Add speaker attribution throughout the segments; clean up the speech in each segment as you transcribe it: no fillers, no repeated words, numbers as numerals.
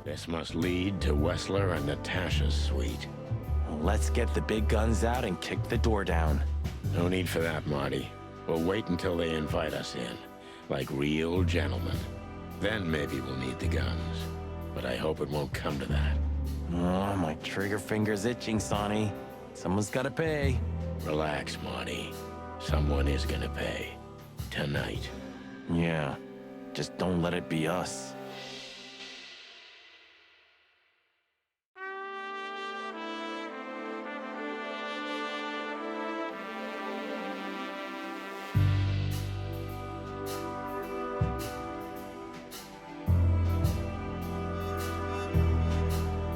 Speaker 1: This must lead to Wessler and Natasha's suite.
Speaker 2: Let's get the big guns out and kick the door down.
Speaker 1: No need for that, Marty. We'll wait until they invite us in, like real gentlemen. Then maybe we'll need the guns. But I hope it won't come to that.
Speaker 2: Oh, my trigger finger's itching, Sonny. Someone's gotta pay.
Speaker 1: Relax, Marty. Someone is gonna pay. Tonight.
Speaker 2: Yeah, just don't let it be us.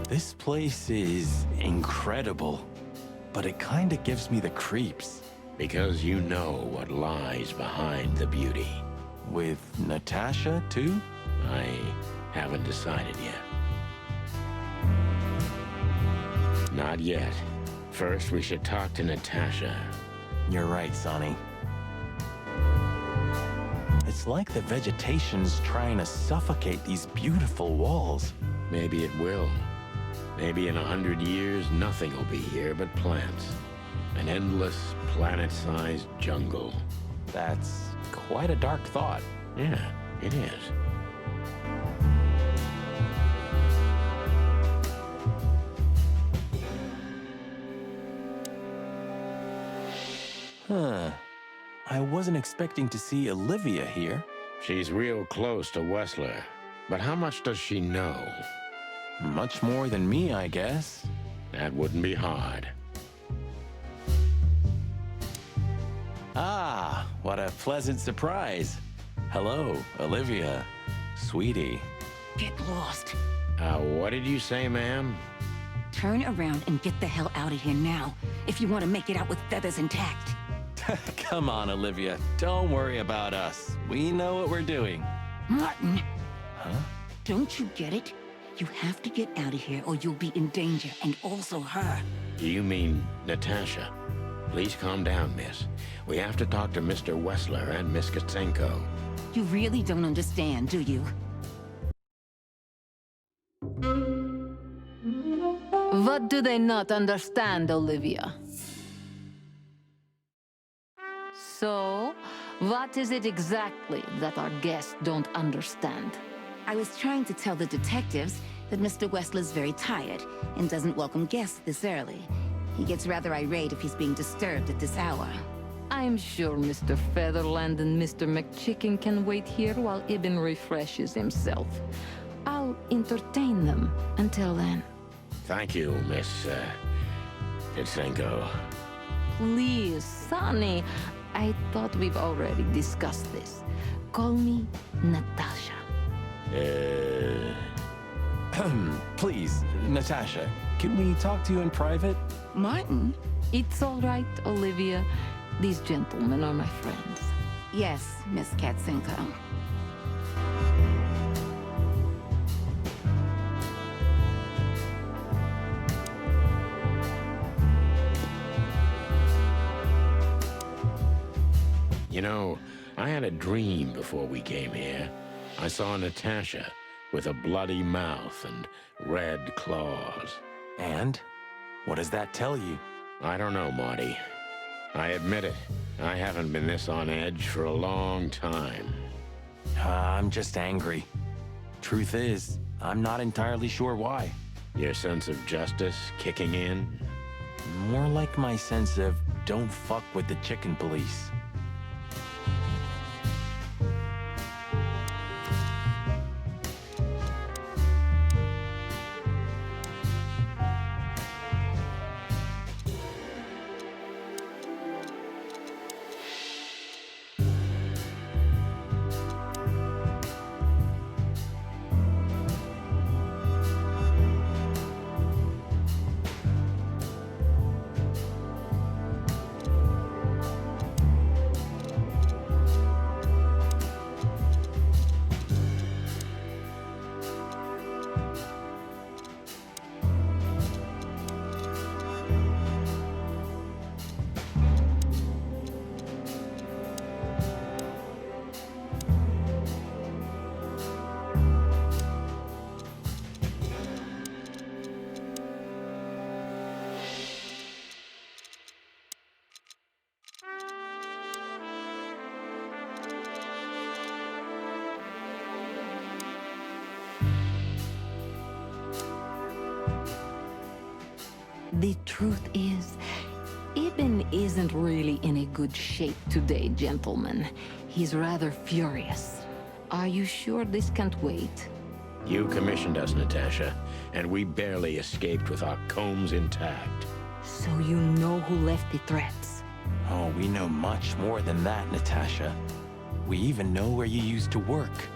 Speaker 2: This place is incredible, but it kinda gives me the creeps.
Speaker 1: Because you know what lies behind the beauty.
Speaker 2: With Natasha, too?
Speaker 1: I haven't decided yet. Not yet. First, we should talk to Natasha.
Speaker 2: You're right, Sonny. It's like the vegetation's trying to suffocate these beautiful walls.
Speaker 1: Maybe it will. Maybe in 100 years, nothing will be here but plants. An endless, planet-sized jungle.
Speaker 2: That's quite a dark thought.
Speaker 1: Yeah, it is.
Speaker 2: Huh. I wasn't expecting to see Olivia here.
Speaker 1: She's real close to Wessler. But how much does she know?
Speaker 2: Much more than me, I guess.
Speaker 1: That wouldn't be hard.
Speaker 2: Ah, what a pleasant surprise. Hello, Olivia. Sweetie.
Speaker 3: Get lost.
Speaker 1: What did you say, ma'am?
Speaker 3: Turn around and get the hell out of here now, if you want to make it out with feathers intact.
Speaker 2: Come on, Olivia. Don't worry about us. We know what we're doing.
Speaker 3: Martin,
Speaker 2: Huh?
Speaker 3: don't you get it? You have to get out of here or you'll be in danger, and also her.
Speaker 1: Do you mean Natasha? Please calm down, miss. We have to talk to Mr. Wessler and Miss Katsenko.
Speaker 3: You really don't understand, do you?
Speaker 4: What do they not understand, Olivia? So, what is it exactly that our guests don't understand?
Speaker 3: I was trying to tell the detectives that Mr. Wessler's very tired and doesn't welcome guests this early. He gets rather irate if he's being disturbed at this hour.
Speaker 4: I'm sure Mr. Featherland and Mr. McChicken can wait here while Ibn refreshes himself. I'll entertain them until then.
Speaker 1: Thank you, Miss, Katsenko.
Speaker 4: Please, Sonny, I thought we've already discussed this. Call me Natasha.
Speaker 2: Please, Natasha, can we talk to you in private?
Speaker 3: Martin?
Speaker 4: It's all right, Olivia. These gentlemen are my friends.
Speaker 3: Yes, Miss Katsenko.
Speaker 1: You know, I had a dream before we came here. I saw Natasha with a bloody mouth and red claws.
Speaker 2: And? What does that tell you?
Speaker 1: I don't know, Marty. I admit it. I haven't been this on edge for a long time.
Speaker 2: I'm just angry. Truth is, I'm not entirely sure why.
Speaker 1: Your sense of justice kicking in?
Speaker 2: More like my sense of don't fuck with the chicken police.
Speaker 4: The truth is, Ibn isn't really in a good shape today, gentlemen. He's rather furious. Are you sure this can't wait?
Speaker 1: You commissioned us, Natasha, and we barely escaped with our combs intact.
Speaker 4: So you know who left the threats?
Speaker 2: Oh, we know much more than that, Natasha. We even know where you used to work.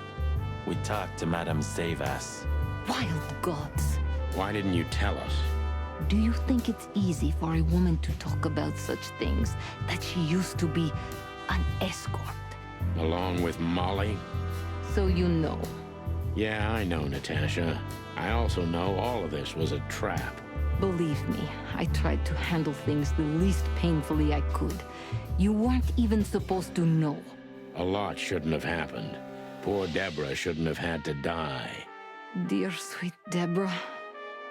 Speaker 2: We talked to Madame Savas.
Speaker 4: Wild gods!
Speaker 1: Why didn't you tell us?
Speaker 4: Do you think it's easy for a woman to talk about such things, that she used to be an escort?
Speaker 1: Along with Molly?
Speaker 4: So you know.
Speaker 1: Yeah, I know, Natasha. I also know all of this was a trap.
Speaker 4: Believe me, I tried to handle things the least painfully I could. You weren't even supposed to know.
Speaker 1: A lot shouldn't have happened. Poor Deborah shouldn't have had to die.
Speaker 4: Dear sweet Deborah,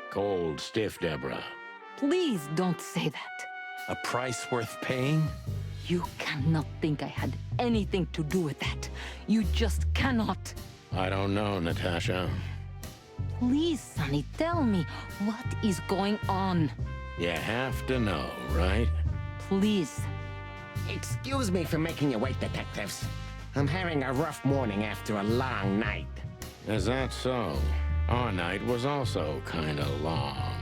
Speaker 1: Cold, stiff Deborah.
Speaker 4: please don't say that.
Speaker 2: A price worth paying?
Speaker 4: You cannot think I had anything to do with that. You just cannot.
Speaker 1: I don't know, Natasha.
Speaker 4: Please, Sonny, tell me, what is going on?
Speaker 1: You have to know, right?
Speaker 4: Please.
Speaker 5: Excuse me for making you wait, detectives. I'm having a rough morning after a long night.
Speaker 1: Is that so? Our night was also kinda long.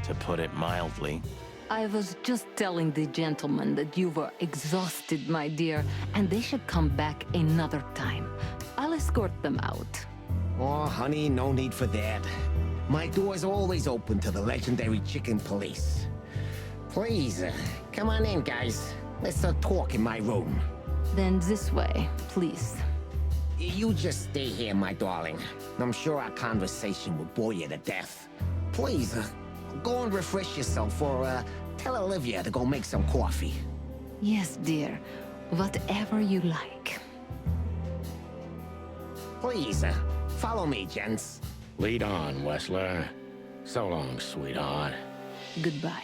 Speaker 2: To put it mildly.
Speaker 4: I was just telling the gentlemen that you were exhausted, my dear, and they should come back another time. I'll escort them out.
Speaker 5: Oh, honey, no need for that. My door's always open to the legendary chicken police. Please, come on in, guys. Let's talk in my room.
Speaker 4: Then this way, please.
Speaker 5: You just stay here, my darling. I'm sure our conversation will bore you to death. Please, go and refresh yourself, or tell Olivia to go make some coffee.
Speaker 4: Yes, dear. Whatever you like.
Speaker 5: Please, follow me, gents.
Speaker 1: Lead on, Wessler. So long, sweetheart.
Speaker 4: Goodbye.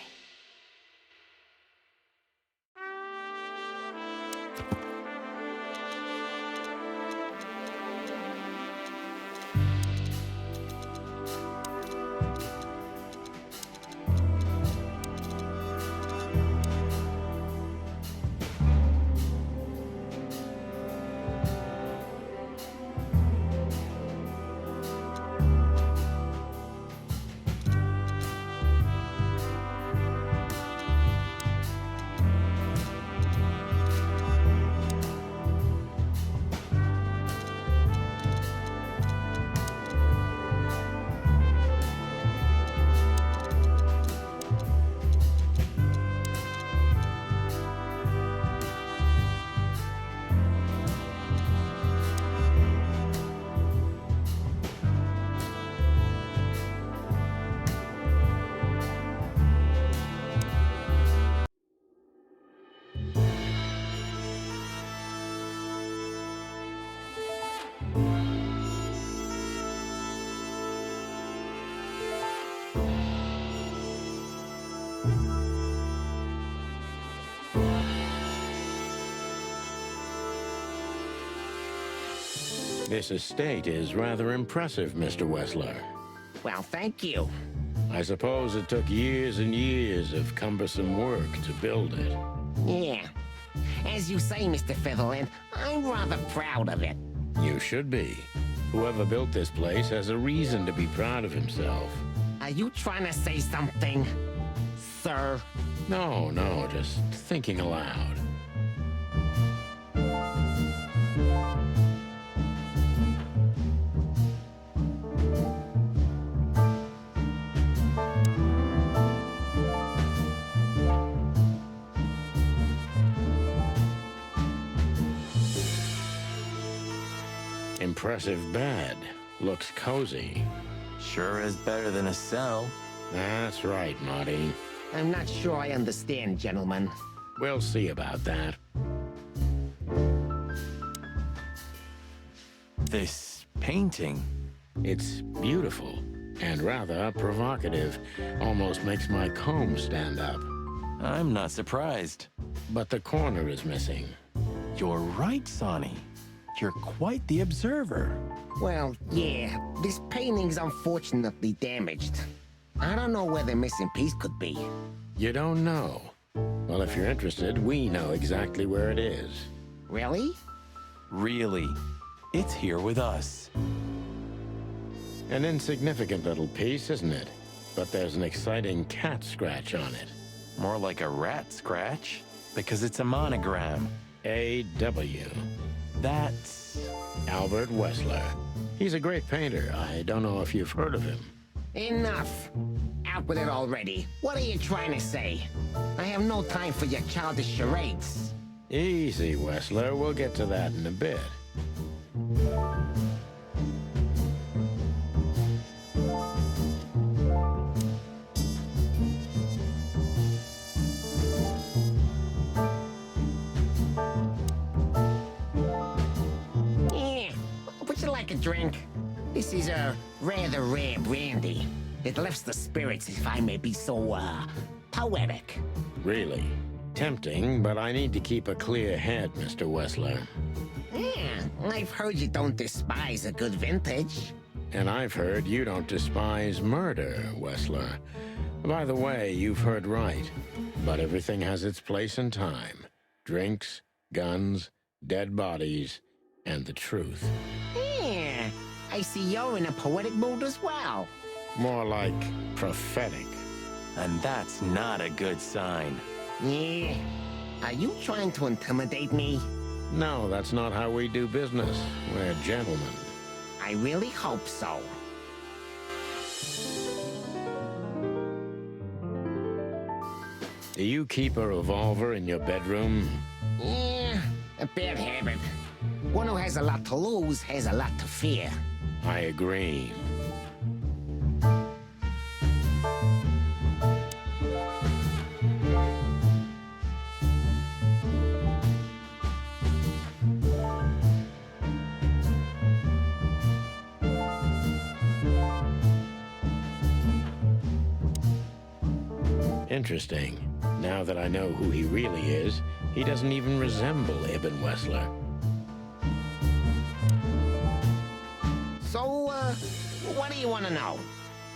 Speaker 1: This estate is rather impressive, Mr. Wessler.
Speaker 5: Well, thank you.
Speaker 1: I suppose it took years and years of cumbersome work to build it.
Speaker 5: Yeah. As you say, Mr. Featherland, I'm rather proud of it.
Speaker 1: You should be. Whoever built this place has a reason to be proud of himself.
Speaker 5: Are you trying to say something, sir?
Speaker 1: No, just thinking aloud. Impressive bed. Looks cozy.
Speaker 2: Sure is better than a cell.
Speaker 1: That's right, Marty.
Speaker 5: I'm not sure I understand, gentlemen.
Speaker 1: We'll see about that.
Speaker 2: This painting.
Speaker 1: It's beautiful and rather provocative. Almost makes my comb stand up.
Speaker 2: I'm not surprised.
Speaker 1: But the corner is missing.
Speaker 2: You're right, Sonny. You're quite the observer.
Speaker 5: Well, yeah, this painting's unfortunately damaged. I don't know where the missing piece could be.
Speaker 1: You don't know? Well, if you're interested, we know exactly where it is.
Speaker 5: Really?
Speaker 2: Really, it's here with us.
Speaker 1: An insignificant little piece, isn't it? But there's an exciting cat scratch on it.
Speaker 2: More like a rat scratch, because it's a monogram.
Speaker 1: A.W.
Speaker 2: That's...
Speaker 1: Albert Weßler. He's a great painter. I don't know if you've heard of him.
Speaker 5: Enough. Out with it already. What are you trying to say? I have no time for your childish charades.
Speaker 1: Easy, Weßler. We'll get to that in a bit.
Speaker 5: Would you like a drink? This is a rather rare brandy. It lifts the spirits, if I may be so, poetic.
Speaker 1: Really? Tempting, but I need to keep a clear head, Mr. Weßler.
Speaker 5: Yeah, I've heard you don't despise a good vintage.
Speaker 1: And I've heard you don't despise murder, Weßler. By the way, you've heard right. But everything has its place and time. Drinks, guns, dead bodies, and the truth.
Speaker 5: Yeah, I see you're in a poetic mood as well.
Speaker 1: More like prophetic.
Speaker 2: And that's not a good sign.
Speaker 5: Yeah, are you trying to intimidate me?
Speaker 1: No, that's not how we do business. We're gentlemen.
Speaker 5: I really hope so.
Speaker 1: Do you keep a revolver in your bedroom?
Speaker 5: Yeah, a bad habit. One who has a lot to lose has a lot to fear.
Speaker 1: I agree. Interesting. Now that I know who he really is, he doesn't even resemble Ibn Weßler.
Speaker 5: So, what do you want to know?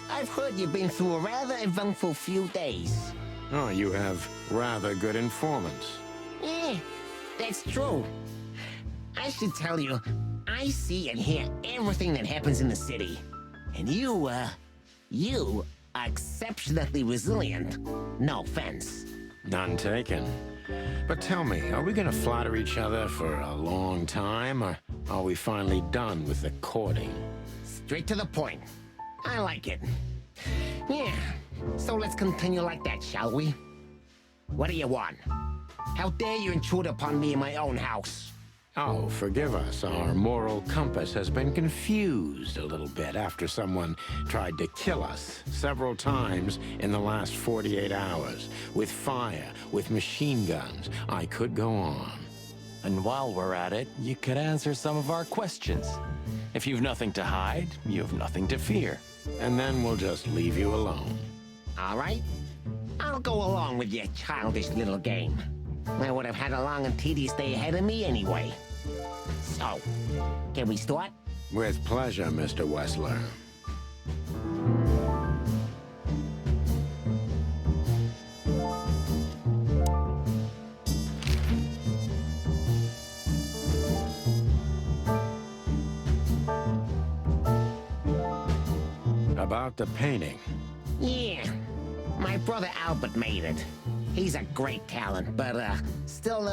Speaker 5: I've heard you've been through a rather eventful few days.
Speaker 1: Oh, you have rather good informants.
Speaker 5: Yeah, that's true. I should tell you, I see and hear everything that happens in the city. And you are exceptionally resilient. No offense.
Speaker 1: None taken. But tell me, are we gonna flatter each other for a long time, or are we finally done with the courting?
Speaker 5: Straight to the point. I like it. Yeah, so let's continue like that, shall we? What do you want? How dare you intrude upon me in my own house?
Speaker 1: Oh, forgive us. Our moral compass has been confused a little bit after someone tried to kill us several times in the last 48 hours. With fire, with machine guns. I could go on.
Speaker 2: And while we're at it, you could answer some of our questions. If you've nothing to hide, you have nothing to fear.
Speaker 1: And then we'll just leave you alone.
Speaker 5: All right. I'll go along with your childish little game. I would have had a long and tedious day ahead of me anyway. So, can we start?
Speaker 1: With pleasure, Mr. Weßler. About the painting.
Speaker 5: Yeah. My brother Albert made it. He's a great talent, but, still,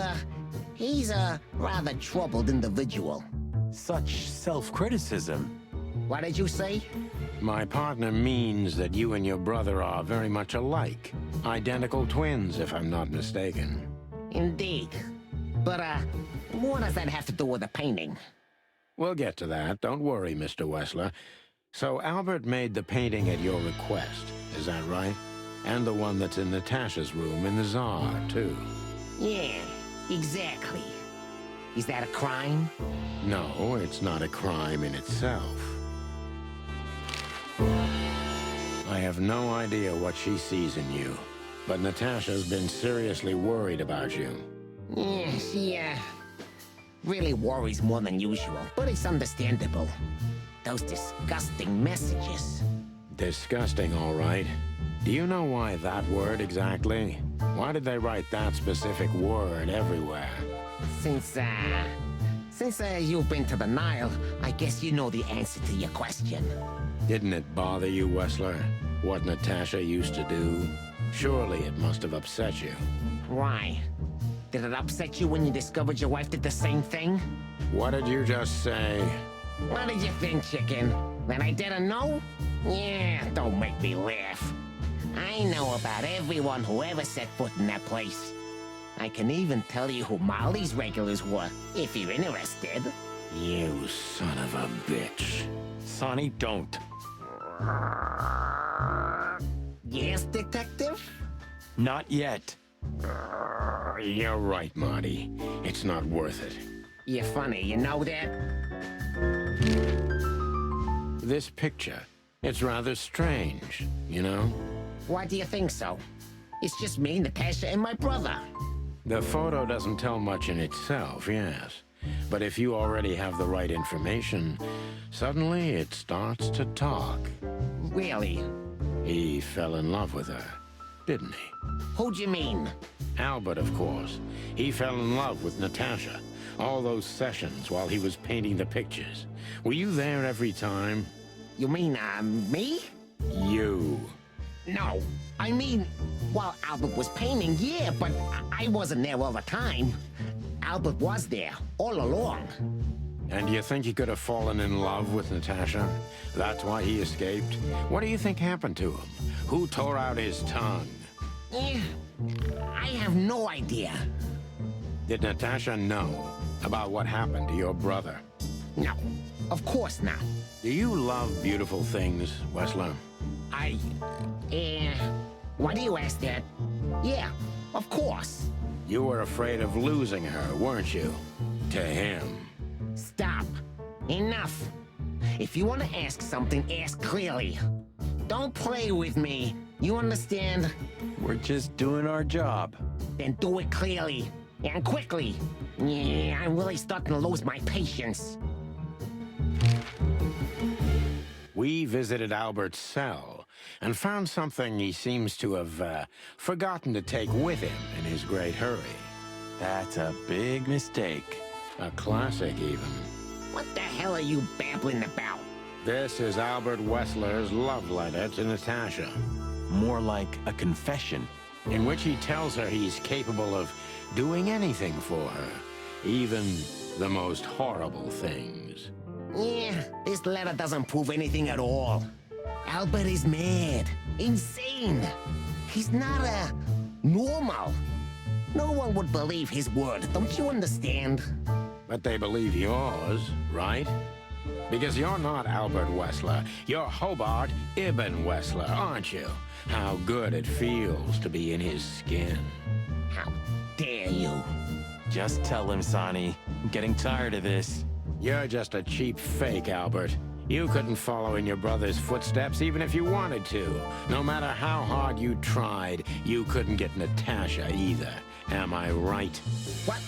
Speaker 5: he's a rather troubled individual.
Speaker 2: Such self-criticism.
Speaker 5: What did you say?
Speaker 1: My partner means that you and your brother are very much alike. Identical twins, if I'm not mistaken.
Speaker 5: Indeed. But, what does that have to do with the painting?
Speaker 1: We'll get to that. Don't worry, Mr. Weßler. So Albert made the painting at your request, is that right? And the one that's in Natasha's room in the Tsar, too.
Speaker 5: Yeah, exactly. Is that a crime?
Speaker 1: No, it's not a crime in itself. I have no idea what she sees in you, but Natasha's been seriously worried about you.
Speaker 5: Yeah, she, really worries more than usual, but it's understandable. Those disgusting messages.
Speaker 1: Disgusting, all right. Do you know why that word exactly? Why did they write that specific word everywhere?
Speaker 5: Since you've been to the Nile, I guess you know the answer to your question.
Speaker 1: Didn't it bother you, Wessler? What Natasha used to do? Surely it must have upset you.
Speaker 5: Why? Did it upset you when you discovered your wife did the same thing?
Speaker 1: What did you just say?
Speaker 5: What did you think, chicken? That I didn't know? Yeah, don't make me laugh. I know about everyone who ever set foot in that place. I can even tell you who Molly's regulars were, if you're interested.
Speaker 1: You son of a bitch.
Speaker 2: Sonny, don't.
Speaker 5: Yes, detective?
Speaker 2: Not yet.
Speaker 1: You're right, Marty. It's not worth it.
Speaker 5: You're funny, you know that?
Speaker 1: This picture, it's rather strange, you know?
Speaker 5: Why do you think so? It's just me, Natasha, and my brother.
Speaker 1: The photo doesn't tell much in itself, yes. But if you already have the right information, suddenly it starts to talk.
Speaker 5: Really?
Speaker 1: He fell in love with her, didn't he?
Speaker 5: Who'd you mean?
Speaker 1: Albert, of course. He fell in love with Natasha. All those sessions while he was painting the pictures. Were you there every time?
Speaker 5: You mean, me?
Speaker 1: You.
Speaker 5: No, I mean, while Albert was painting, yeah, but I wasn't there all the time. Albert was there, all along.
Speaker 1: And you think he could have fallen in love with Natasha? That's why he escaped? What do you think happened to him? Who tore out his tongue?
Speaker 5: Eh, I have no idea.
Speaker 1: Did Natasha know about what happened to your brother?
Speaker 5: No, of course not.
Speaker 1: Do you love beautiful things, Wessler?
Speaker 5: Why do you ask that? Yeah, of course.
Speaker 1: You were afraid of losing her, weren't you? To him.
Speaker 5: Stop. Enough. If you want to ask something, ask clearly. Don't play with me. You understand?
Speaker 2: We're just doing our job.
Speaker 5: Then do it clearly. And quickly. Yeah, I'm really starting to lose my patience.
Speaker 1: We visited Albert's cell and found something he seems to have forgotten to take with him in his great hurry.
Speaker 2: That's a big mistake.
Speaker 1: A classic, even.
Speaker 5: What the hell are you babbling about?
Speaker 1: This is Albert Wessler's love letter to Natasha,
Speaker 2: More like a confession.
Speaker 1: in which he tells her he's capable of doing anything for her, even the most horrible things.
Speaker 5: Yeah, this letter doesn't prove anything at all. Albert is mad. Insane. He's not, normal. No one would believe his word, don't you understand?
Speaker 1: But they believe yours, right? Because you're not Albert Wessler. You're Hobart Ibn Wessler, aren't you? How good it feels to be in his skin.
Speaker 5: How dare you?
Speaker 2: Just tell him, Sonny. I'm getting tired of this.
Speaker 1: You're just a cheap fake, Albert. You couldn't follow in your brother's footsteps even if you wanted to. No matter how hard you tried, you couldn't get Natasha either. Am I right?
Speaker 5: What?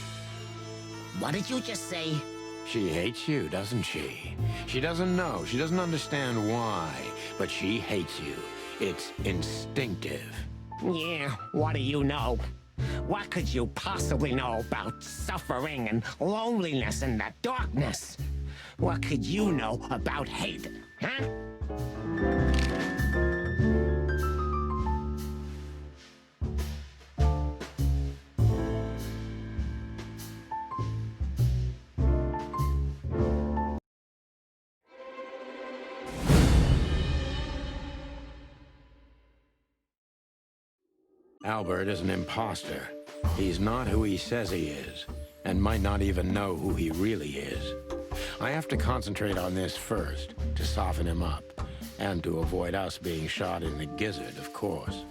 Speaker 5: What did you just say?
Speaker 1: She hates you, doesn't she? She doesn't know. She doesn't understand why. But she hates you. It's instinctive.
Speaker 5: Yeah, what do you know? What could you possibly know about suffering and loneliness and the darkness? What could you know about hate, huh?
Speaker 1: Albert is an imposter. He's not who he says he is, and might not even know who he really is. I have to concentrate on this first, to soften him up, and to avoid us being shot in the gizzard, of course.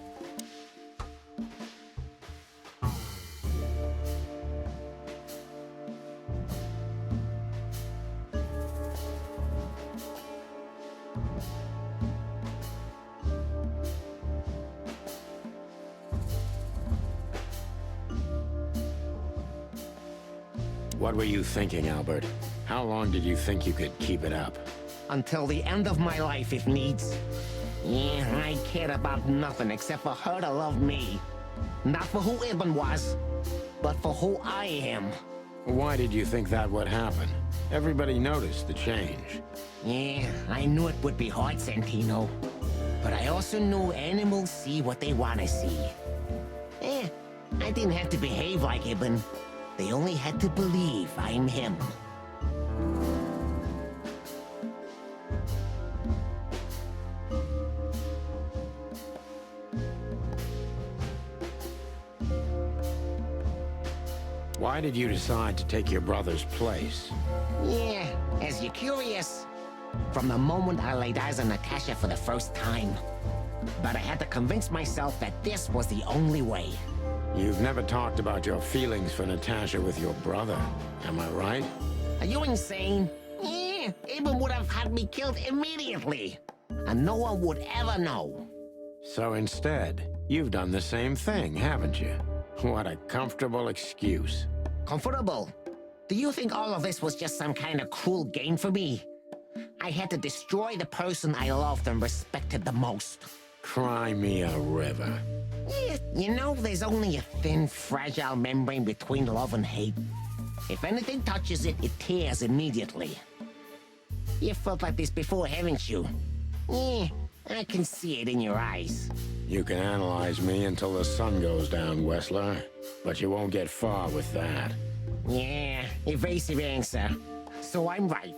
Speaker 1: What were you thinking, Albert? How long did you think you could keep it up?
Speaker 5: Until the end of my life, if needs. Yeah, I cared about nothing except for her to love me. Not for who Ibn was, but for who I am.
Speaker 1: Why did you think that would happen? Everybody noticed the change.
Speaker 5: Yeah, I knew it would be hard, Santino. But I also knew animals see what they want to see. I didn't have to behave like Ibn. They only had to believe I'm him.
Speaker 1: Why did you decide to take your brother's place?
Speaker 5: Yeah, as you're curious, from the moment I laid eyes on Natasha for the first time. But I had to convince myself that this was the only way.
Speaker 1: You've never talked about your feelings for Natasha with your brother, am I right?
Speaker 5: Are you insane? Yeah, Ibn would have had me killed immediately. And no one would ever know.
Speaker 1: So instead, you've done the same thing, haven't you? What a comfortable excuse.
Speaker 5: Comfortable? Do you think all of this was just some kind of cruel game for me? I had to destroy the person I loved and respected the most.
Speaker 1: Cry me a river.
Speaker 5: Yeah, you know, there's only a thin, fragile membrane between love and hate. If anything touches it, it tears immediately. You felt like this before, haven't you? Yeah, I can see it in your eyes.
Speaker 1: You can analyze me until the sun goes down, Wessler, but you won't get far with that.
Speaker 5: Yeah, evasive answer. So I'm right.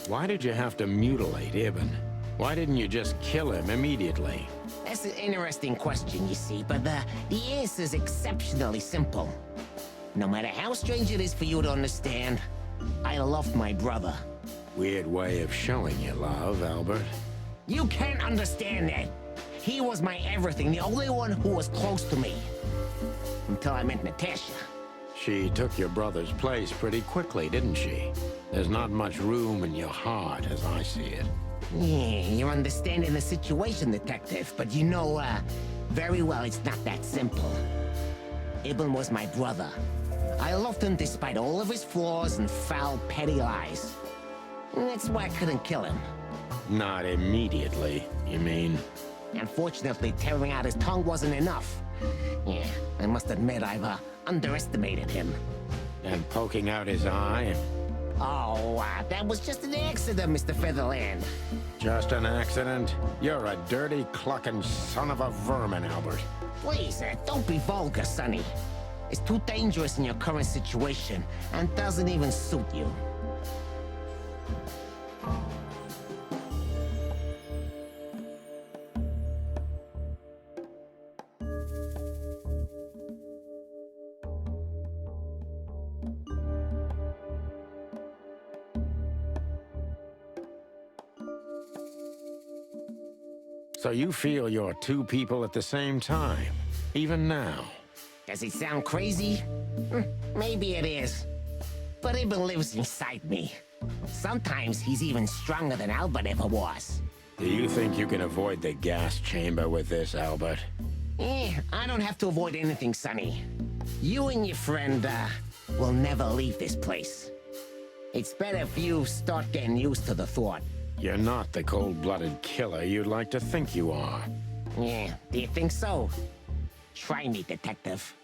Speaker 1: Why did you have to mutilate Ibn? Why didn't you just kill him immediately?
Speaker 5: That's an interesting question, you see, but the answer is exceptionally simple. No matter how strange it is for you to understand, I loved my brother.
Speaker 1: Weird way of showing your love, Albert.
Speaker 5: You can't understand that. He was my everything, the only one who was close to me. Until I met Natasha.
Speaker 1: She took your brother's place pretty quickly, didn't she? There's not much room in your heart, as I see it.
Speaker 5: Yeah, you're understanding the situation, Detective, but you know, very well it's not that simple. Ibn was my brother. I loved him despite all of his flaws and foul, petty lies. And that's why I couldn't kill him.
Speaker 1: Not immediately, you mean?
Speaker 5: Unfortunately, tearing out his tongue wasn't enough. Yeah, I must admit I've underestimated him.
Speaker 1: And poking out his eye?
Speaker 5: Oh, that was just an accident, Mr. Featherland.
Speaker 1: Just an accident? You're a dirty, clucking son of a vermin, Albert.
Speaker 5: Please, don't be vulgar, Sonny. It's too dangerous in your current situation, and doesn't even suit you.
Speaker 1: So you feel you're two people at the same time, even now?
Speaker 5: Does it sound crazy? Maybe it is. But Ibn lives inside me. Sometimes he's even stronger than Albert ever was.
Speaker 1: Do you think you can avoid the gas chamber with this, Albert?
Speaker 5: I don't have to avoid anything, Sonny. You and your friend, will never leave this place. It's better if you start getting used to the thought.
Speaker 1: You're not the cold-blooded killer you'd like to think you are.
Speaker 5: Yeah, do you think so? Try me, Detective.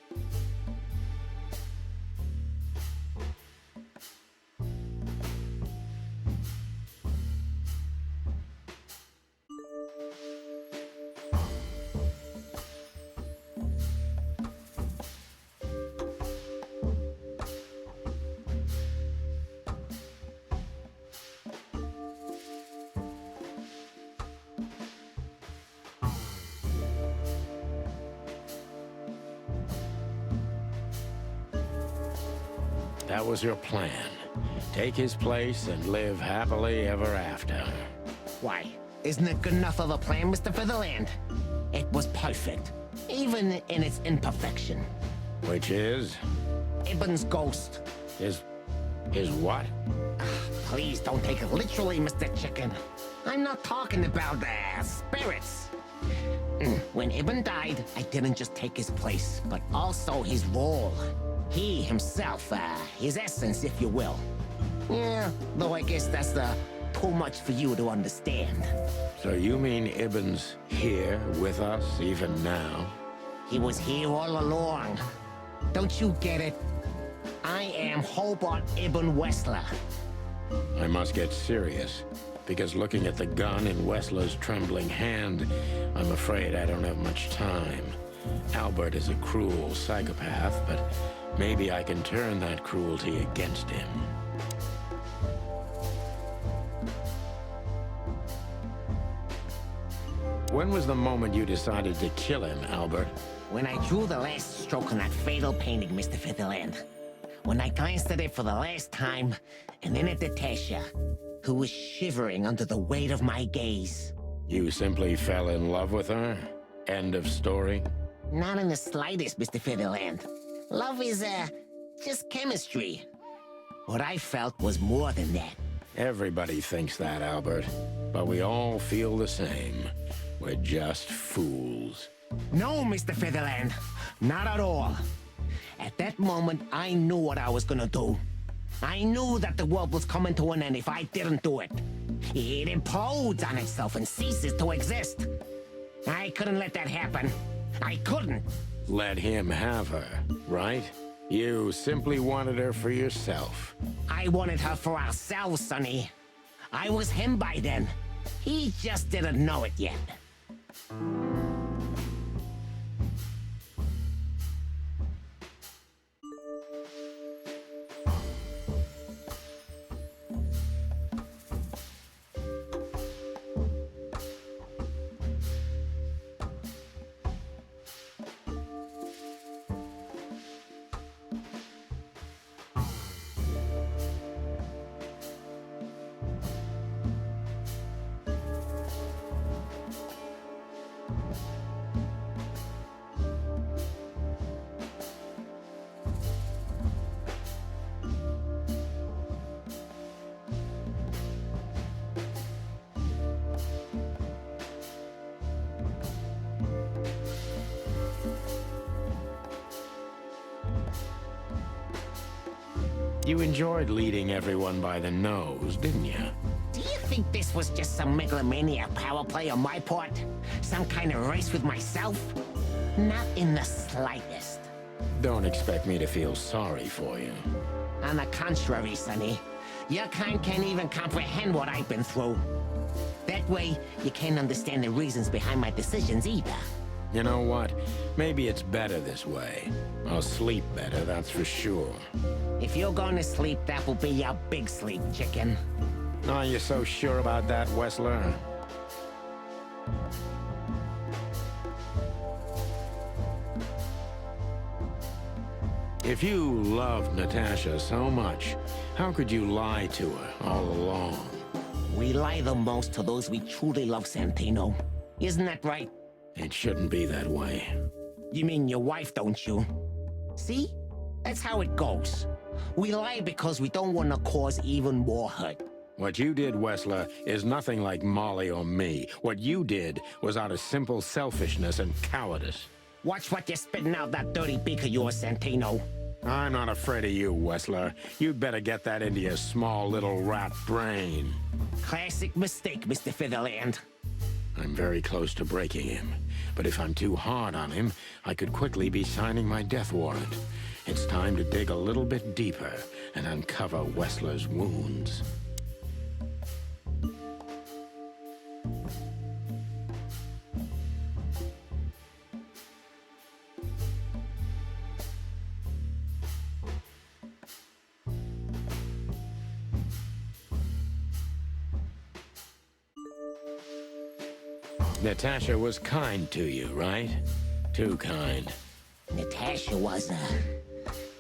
Speaker 1: That was your plan. take his place and live happily ever after.
Speaker 5: Why? Isn't it good enough of a plan, Mr. Featherland? It was perfect, even in its imperfection.
Speaker 1: Which is?
Speaker 5: Ibn's ghost.
Speaker 1: His what?
Speaker 5: Please don't take it literally, Mr. Chicken. I'm not talking about spirits. When Ibn died, I didn't just take his place, but also his role. He himself, his essence, if you will. Yeah, though I guess that's too much for you to understand.
Speaker 1: So you mean Ibn's here with us even now?
Speaker 5: He was here all along. Don't you get it? I am Hobart Ibn Wessler.
Speaker 1: I must get serious, because looking at the gun in Wessler's trembling hand, I'm afraid I don't have much time. Albert is a cruel psychopath, but maybe I can turn that cruelty against him. When was the moment you decided to kill him, Albert?
Speaker 5: When I drew the last stroke on that fatal painting, Mr. Featherland. When I glanced at it for the last time, and then at Natasha, who was shivering under the weight of my gaze.
Speaker 1: You simply fell in love with her? End of story?
Speaker 5: Not in the slightest, Mr. Featherland. Love is, just chemistry. What I felt was more than that.
Speaker 1: Everybody thinks that, Albert. But we all feel the same. We're just fools.
Speaker 5: No, Mr. Featherland. Not at all. At that moment, I knew what I was gonna do. I knew that the world was coming to an end if I didn't do it. It implodes on itself and ceases to exist. I couldn't let that happen. I couldn't.
Speaker 1: Let him have her, right? You simply wanted her for yourself.
Speaker 5: I wanted her for ourselves, Sonny. I was him by then. He just didn't know it yet.
Speaker 1: You enjoyed leading everyone by the nose, didn't you?
Speaker 5: Do you think this was just some megalomaniac power play on my part? Some kind of race with myself? Not in the slightest.
Speaker 1: Don't expect me to feel sorry for you.
Speaker 5: On the contrary, Sonny. Your kind can't even comprehend what I've been through. That way, you can't understand the reasons behind my decisions either.
Speaker 1: You know what? Maybe it's better this way. I'll sleep better, that's for sure.
Speaker 5: If you're going to sleep, that will be your big sleep, chicken.
Speaker 1: Are you so sure about that, Wessler? If you loved Natasha so much, how could you lie to her all along?
Speaker 5: We lie the most to those we truly love, Santino. Isn't that right?
Speaker 1: It shouldn't be that way.
Speaker 5: You mean your wife, don't you? See? That's how it goes. We lie because we don't want to cause even more hurt.
Speaker 1: What you did, Wessler, is nothing like Molly or me. What you did was out of simple selfishness and cowardice.
Speaker 5: Watch what you're spitting out that dirty beak of yours, Santino.
Speaker 1: I'm not afraid of you, Wessler. You'd better get that into your small little rat brain.
Speaker 5: Classic mistake, Mr. Featherland.
Speaker 1: I'm very close to breaking him. But if I'm too hard on him, I could quickly be signing my death warrant. It's time to dig a little bit deeper and uncover Wessler's wounds. Natasha was kind to you, right? Too kind.
Speaker 5: Natasha was,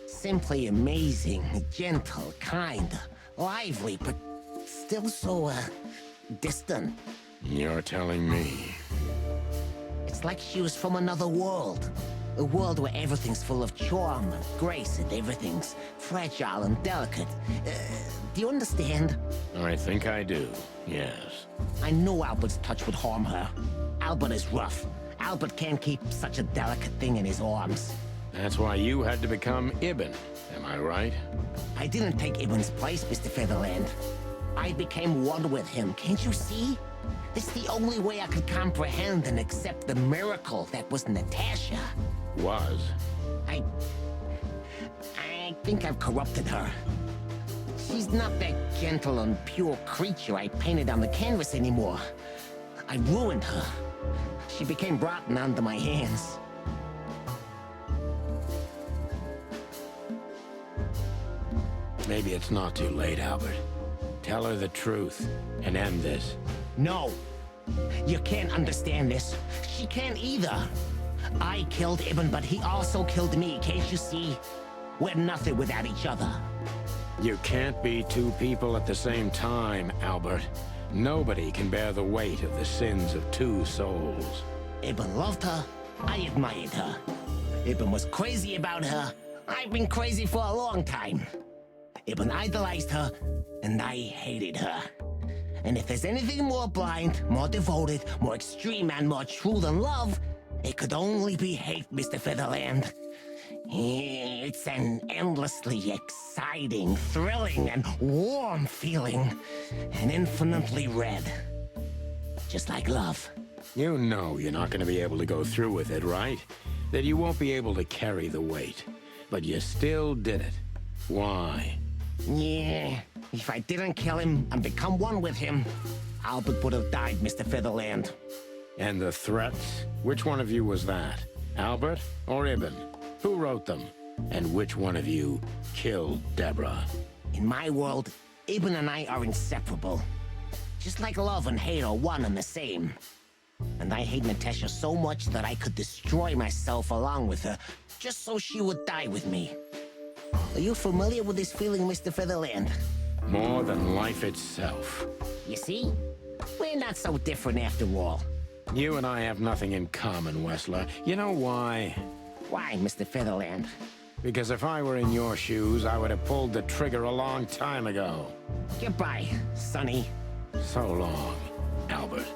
Speaker 5: simply amazing, gentle, kind, lively, but still so, distant.
Speaker 1: You're telling me.
Speaker 5: It's like she was from another world. A world where everything's full of charm and grace and everything's fragile and delicate. Do you understand?
Speaker 1: I think I do, yes.
Speaker 5: I know Albert's touch would harm her. Albert is rough. Albert can't keep such a delicate thing in his arms.
Speaker 1: That's why you had to become Ibn, am I right?
Speaker 5: I didn't take Ibn's place, Mr. Featherland. I became one with him, can't you see? It's the only way I could comprehend and accept the miracle that was Natasha.
Speaker 1: Was.
Speaker 5: I think I've corrupted her. She's not that gentle and pure creature I painted on the canvas anymore. I ruined her. She became rotten under my hands.
Speaker 1: Maybe it's not too late, Albert. Tell her the truth and end this.
Speaker 5: No. You can't understand this. She can't either. I killed Ibn, but he also killed me, can't you see? We're nothing without each other.
Speaker 1: You can't be two people at the same time, Albert. Nobody can bear the weight of the sins of two souls.
Speaker 5: Ibn loved her. I admired her. Ibn was crazy about her. I've been crazy for a long time. Ibn idolized her, and I hated her. And if there's anything more blind, more devoted, more extreme, and more true than love, it could only be hate, Mr. Featherland. It's an endlessly exciting, thrilling, and warm feeling. And infinitely red. Just like love.
Speaker 1: You know you're not going to be able to go through with it, right? That you won't be able to carry the weight. But you still did it. Why?
Speaker 5: Yeah, if I didn't kill him and become one with him, Albert would have died, Mr. Featherland.
Speaker 1: And the threats? Which one of you was that? Albert or Ibn? Who wrote them? And which one of you killed Deborah?
Speaker 5: In my world, Ibn and I are inseparable. Just like love and hate are one and the same. And I hate Natasha so much that I could destroy myself along with her, just so she would die with me. Are you familiar with this feeling, Mr. Featherland?
Speaker 1: More than life itself.
Speaker 5: You see? We're not so different after all.
Speaker 1: You and I have nothing in common, Wessler. You know why?
Speaker 5: Why, Mr. Featherland?
Speaker 1: Because if I were in your shoes, I would have pulled the trigger a long time ago.
Speaker 5: Goodbye, Sonny.
Speaker 1: So long, Albert.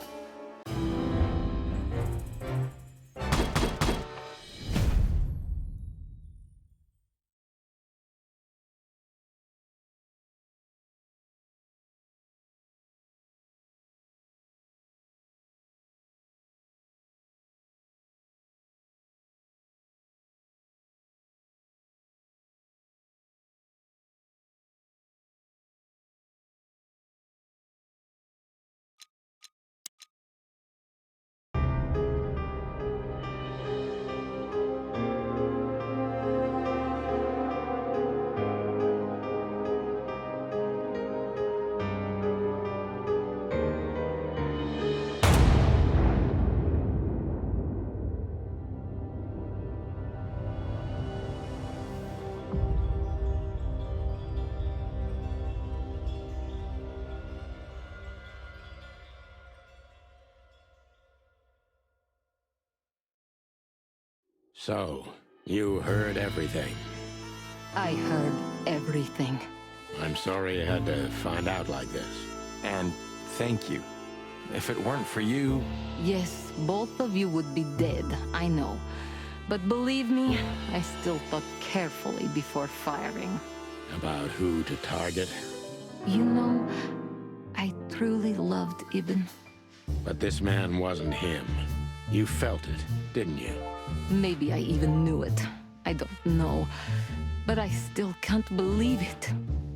Speaker 1: So, you heard everything.
Speaker 4: I heard everything.
Speaker 1: I'm sorry you had to find out like this.
Speaker 2: And thank you. If it weren't for you...
Speaker 4: Yes, both of you would be dead, I know. But believe me, I still thought carefully before firing.
Speaker 1: About who to target?
Speaker 4: You know, I truly loved Ibn.
Speaker 1: But this man wasn't him. You felt it, didn't you?
Speaker 4: Maybe I even knew it. I don't know. But I still can't believe it.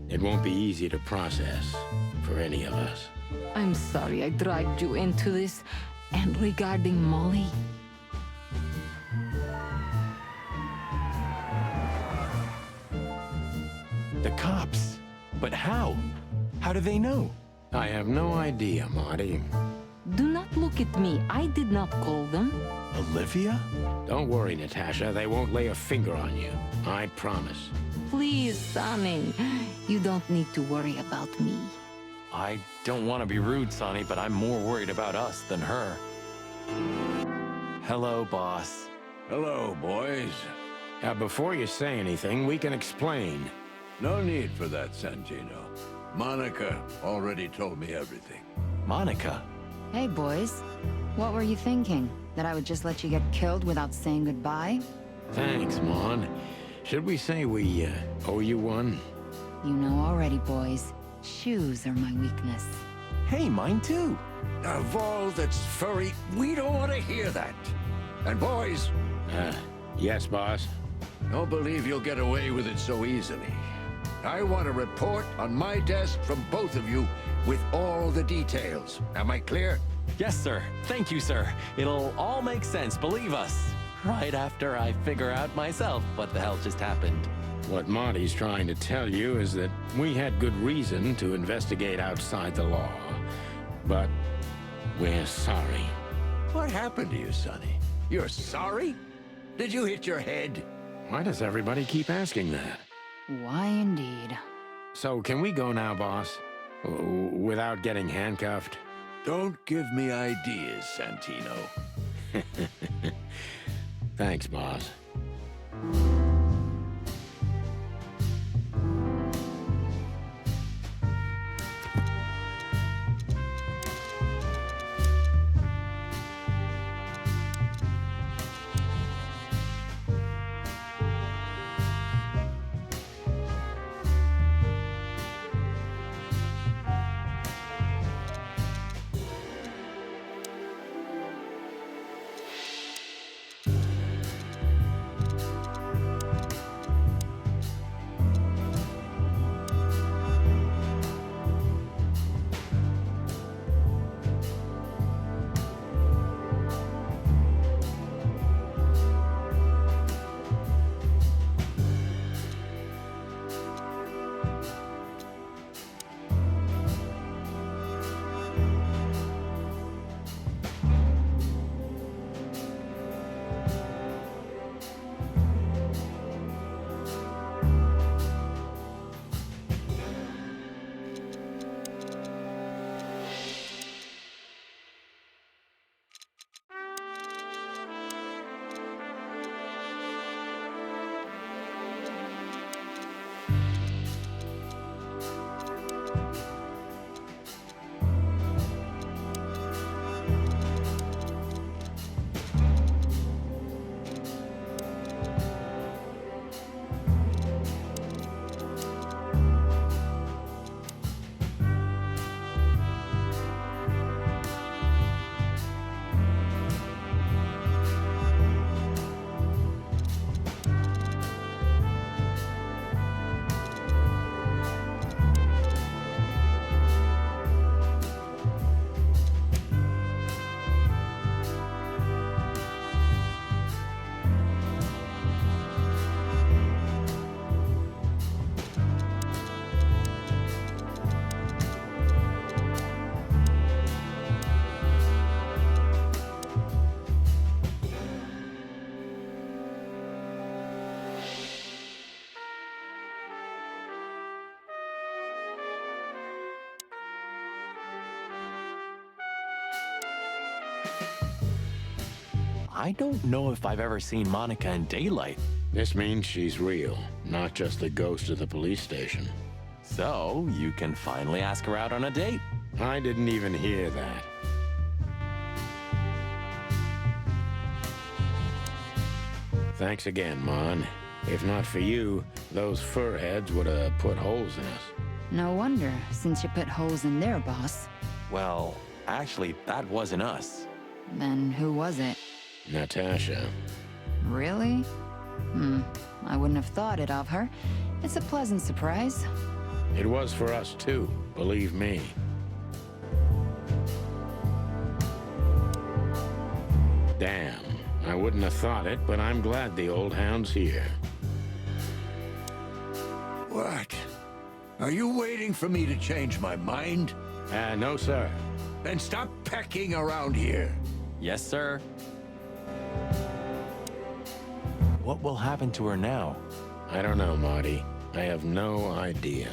Speaker 1: It won't be easy to process for any of us.
Speaker 4: I'm sorry I dragged you into this. And regarding Molly...
Speaker 2: The cops. But how? How do they know?
Speaker 1: I have no idea, Marty.
Speaker 4: Do not look at me. I did not call them.
Speaker 2: Olivia?
Speaker 1: Don't worry, Natasha. They won't lay a finger on you. I promise.
Speaker 4: please, Sonny. You don't need to worry about me.
Speaker 2: I don't want to be rude, Sonny, but I'm more worried about us than her. Hello, boss.
Speaker 6: Hello, boys.
Speaker 1: Before you say anything, we can explain.
Speaker 6: No need for that, Santino. Monica already told me everything.
Speaker 2: Monica?
Speaker 7: Hey, boys. What were you thinking? That I would just let you get killed without saying goodbye?
Speaker 1: Thanks, Mon. Should we say we owe you one?
Speaker 7: You know already, boys. Shoes are my weakness.
Speaker 2: Hey, mine too.
Speaker 6: Of all that's furry, we don't want to hear that. And boys,
Speaker 1: Yes, boss.
Speaker 6: don't believe you'll get away with it so easily. I want a report on my desk from both of you with all the details. Am I clear?
Speaker 2: Yes, sir. Thank you, sir. It'll all make sense, believe us. Right after I figure out myself what the hell just happened.
Speaker 1: What Monty's trying to tell you is that we had good reason to investigate outside the law. But we're sorry.
Speaker 6: What happened to you, Sonny? You're sorry? Did you hit your head?
Speaker 1: Why does everybody keep asking that?
Speaker 7: Why indeed?
Speaker 1: So can we go now, boss? Without getting handcuffed?
Speaker 6: Don't give me ideas, Santino.
Speaker 1: Thanks, boss.
Speaker 2: I don't know if I've ever seen Monica in daylight.
Speaker 1: This means she's real, not just the ghost of the police station.
Speaker 2: So, you can finally ask her out on a date.
Speaker 1: I didn't even hear that. Thanks again, Mon. If not for you, those fur heads would have put holes in us.
Speaker 7: No wonder, since you put holes in their boss.
Speaker 2: Well, actually, that wasn't us.
Speaker 7: Then who was it?
Speaker 1: Natasha.
Speaker 7: Really? I wouldn't have thought it of her. It's a pleasant surprise.
Speaker 1: It was for us too, believe me. Damn, I wouldn't have thought it, but I'm glad the old hound's here.
Speaker 6: What? Are you waiting for me to change my mind?
Speaker 1: No, sir.
Speaker 6: Then stop pecking around here.
Speaker 2: Yes, sir. What will happen to her now?
Speaker 1: I don't know, Marty. I have no idea.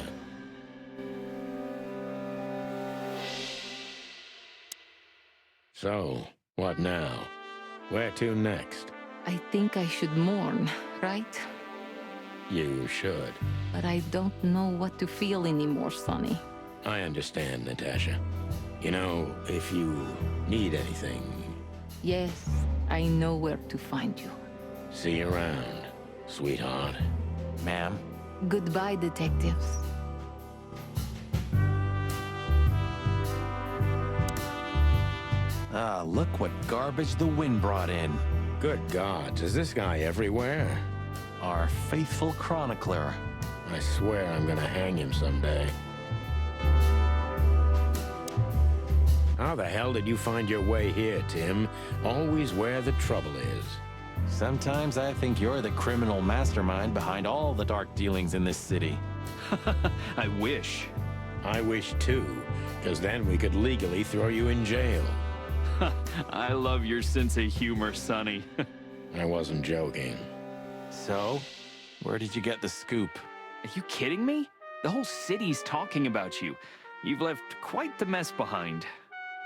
Speaker 1: So, what now? Where to next?
Speaker 4: I think I should mourn, right?
Speaker 1: You should.
Speaker 4: But I don't know what to feel anymore, Sonny.
Speaker 1: I understand, Natasha. You know, if you need anything,
Speaker 4: Yes, I know where to find you.
Speaker 1: see you around, sweetheart.
Speaker 2: Ma'am,
Speaker 4: Goodbye, detectives.
Speaker 2: look what garbage the wind brought in.
Speaker 1: Good gods, is this guy everywhere?
Speaker 2: Our faithful chronicler.
Speaker 1: I swear I'm gonna hang him someday. How the hell did you find your way here, Tim? Always where the trouble is.
Speaker 2: Sometimes I think you're the criminal mastermind behind all the dark dealings in this city.
Speaker 8: I wish.
Speaker 1: I wish too, because then we could legally throw you in jail.
Speaker 8: I love your sense of humor, Sonny.
Speaker 1: I wasn't joking.
Speaker 2: So, where did you get the scoop?
Speaker 8: Are you kidding me? The whole city's talking about you. You've left quite the mess behind.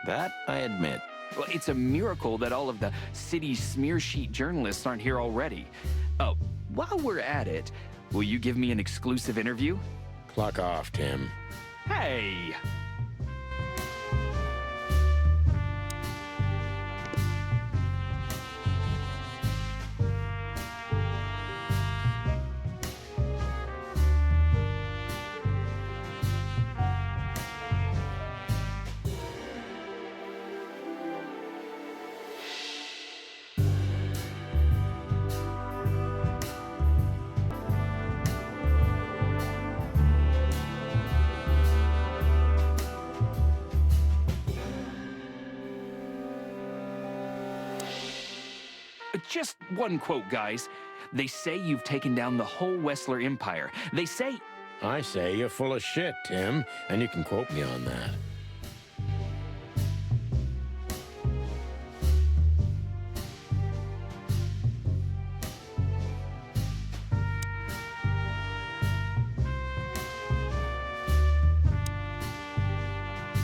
Speaker 2: That I admit.
Speaker 8: Well, it's a miracle that all of the city's smear sheet journalists aren't here already. Oh, while we're at it, will you give me an exclusive interview?
Speaker 1: Cluck off, Tim.
Speaker 8: Hey! Just one quote, guys. They say you've taken down the whole Wessler Empire. They say...
Speaker 1: I say you're full of shit, Tim, and you can quote me on that.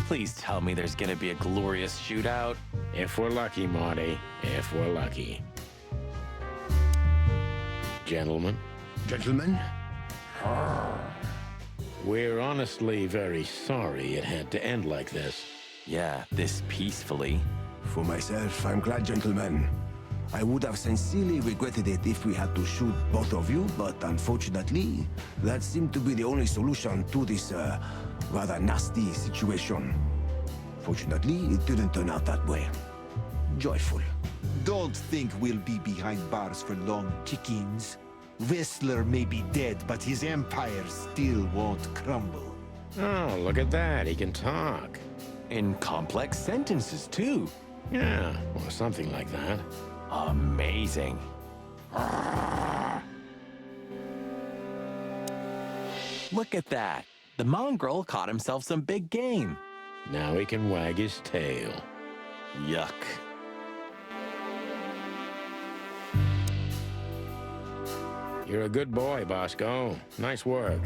Speaker 2: Please tell me there's gonna be a glorious shootout.
Speaker 1: If we're lucky, Marty. If we're lucky. Gentlemen,
Speaker 5: Gentlemen?
Speaker 1: we're honestly very sorry it had to end like this.
Speaker 2: Yeah, this peacefully.
Speaker 9: For myself, I'm glad, gentlemen. I would have sincerely regretted it if we had to shoot both of you, but unfortunately, that seemed to be the only solution to this, rather nasty situation. Fortunately, it didn't turn out that way. Joyful.
Speaker 10: Don't think we'll be behind bars for long, chickens. Whistler may be dead, but his empire still won't crumble.
Speaker 1: Oh, look at that. He can talk.
Speaker 2: In complex sentences, too.
Speaker 1: Yeah, or something like that.
Speaker 2: Amazing. Look at that. The mongrel caught himself some big game.
Speaker 1: Now he can wag his tail.
Speaker 2: Yuck.
Speaker 1: You're a good boy, Bosco. Nice work.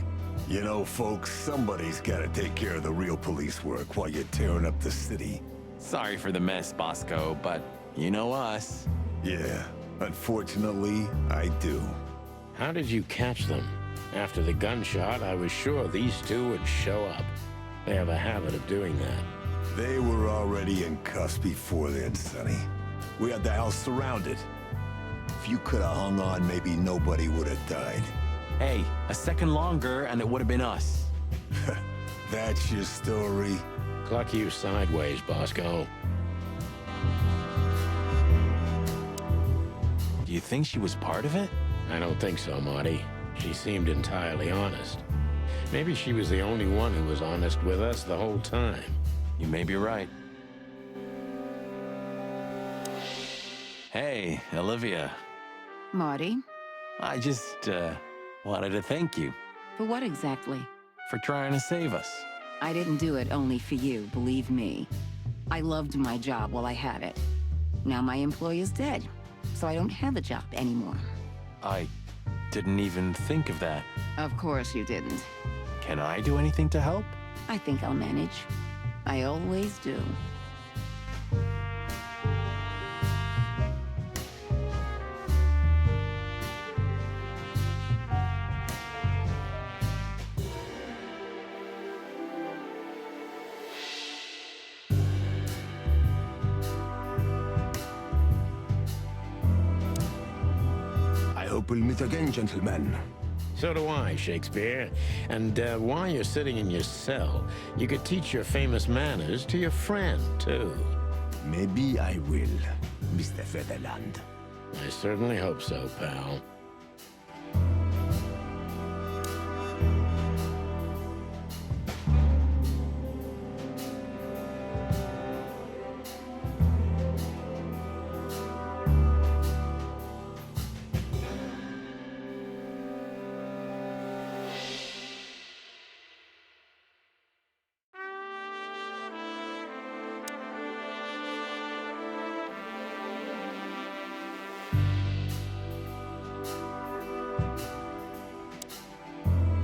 Speaker 9: You know, folks, somebody's gotta take care of the real police work while you're tearing up the city.
Speaker 2: Sorry for the mess, Bosco, but you know us.
Speaker 9: Yeah, unfortunately, I do.
Speaker 1: How did you catch them? After the gunshot, I was sure these two would show up. They have a habit of doing that.
Speaker 9: They were already in cuffs before then, Sonny. We had the house surrounded. If you could have hung on, maybe nobody would have died.
Speaker 2: Hey, a second longer and it would have been us.
Speaker 9: That's your story?
Speaker 1: Cluck you sideways, Bosco.
Speaker 2: Do you think she was part of it?
Speaker 1: I don't think so, Marty. She seemed entirely honest. Maybe she was the only one who was honest with us the whole time.
Speaker 2: You may be right. Hey, Olivia.
Speaker 3: Marty?
Speaker 2: I just, wanted to thank you
Speaker 3: For what exactly?
Speaker 2: for trying to save us.
Speaker 3: I didn't do it only for you, believe me. I loved my job while I had it. Now my employer's dead, so I don't have a job anymore.
Speaker 2: I Didn't even think of that.
Speaker 3: Of course you didn't.
Speaker 2: Can I do anything to help?
Speaker 3: I think I'll manage. I always do.
Speaker 9: I hope we'll meet again, gentlemen.
Speaker 1: So do I, Shakespeare. And while you're sitting in your cell, you could teach your famous manners to your friend, too.
Speaker 9: Maybe I will, Mr. Featherland.
Speaker 1: I certainly hope so, pal.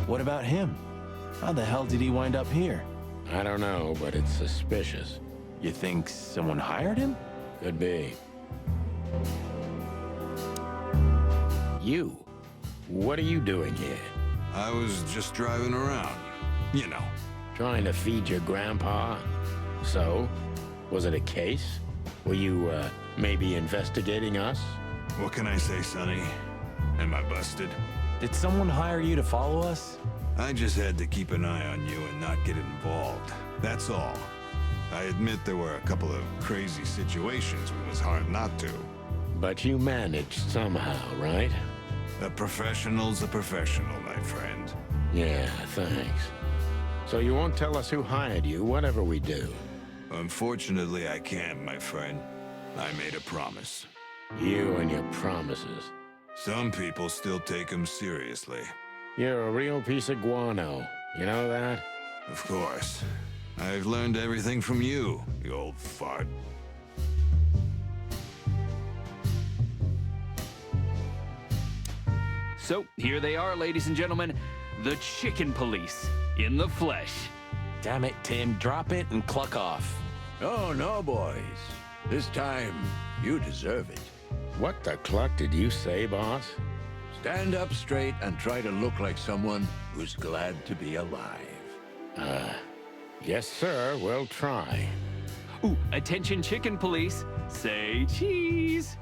Speaker 2: What about him? How the hell did he wind up here?
Speaker 1: I don't know, but it's suspicious.
Speaker 2: You think someone hired him?
Speaker 1: Could be. You? What are you doing here?
Speaker 11: I was just driving around. You know.
Speaker 1: Trying to feed your grandpa? So? Was it a case? Were you, maybe investigating us?
Speaker 11: What can I say, Sonny? Am I busted?
Speaker 2: Did someone hire you to follow us?
Speaker 11: I just had to keep an eye on you and not get involved. That's all. I admit there were a couple of crazy situations it was hard not to.
Speaker 1: But you managed somehow, right?
Speaker 11: A professional's a professional, my friend.
Speaker 1: Yeah, thanks. So you won't tell us who hired you, whatever we do?
Speaker 11: Unfortunately, I can't, my friend. I made a promise.
Speaker 1: You and your promises.
Speaker 11: Some people still take them seriously.
Speaker 1: You're a real piece of guano. You know that?
Speaker 11: Of course. I've learned everything from you, you old fart.
Speaker 8: So, here they are, ladies and gentlemen. The Chicken Police, in the flesh.
Speaker 2: Damn it, Tim, drop it and cluck off.
Speaker 6: Oh, no, boys. This time, you deserve it.
Speaker 1: What the cluck did you say, boss?
Speaker 6: Stand up straight and try to look like someone who's glad to be alive.
Speaker 1: Yes, sir, we'll try.
Speaker 8: Ooh, attention Chicken Police, say cheese.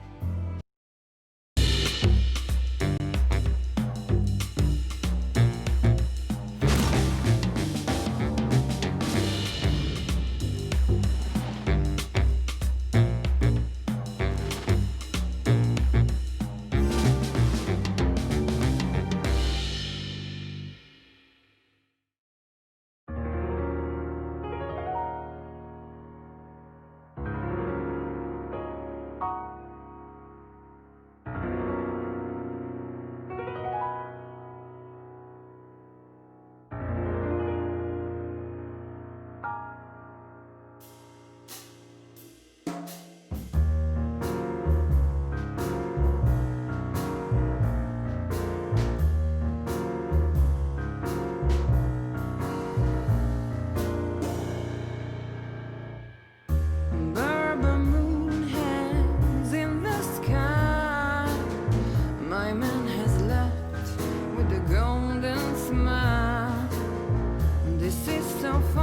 Speaker 12: So far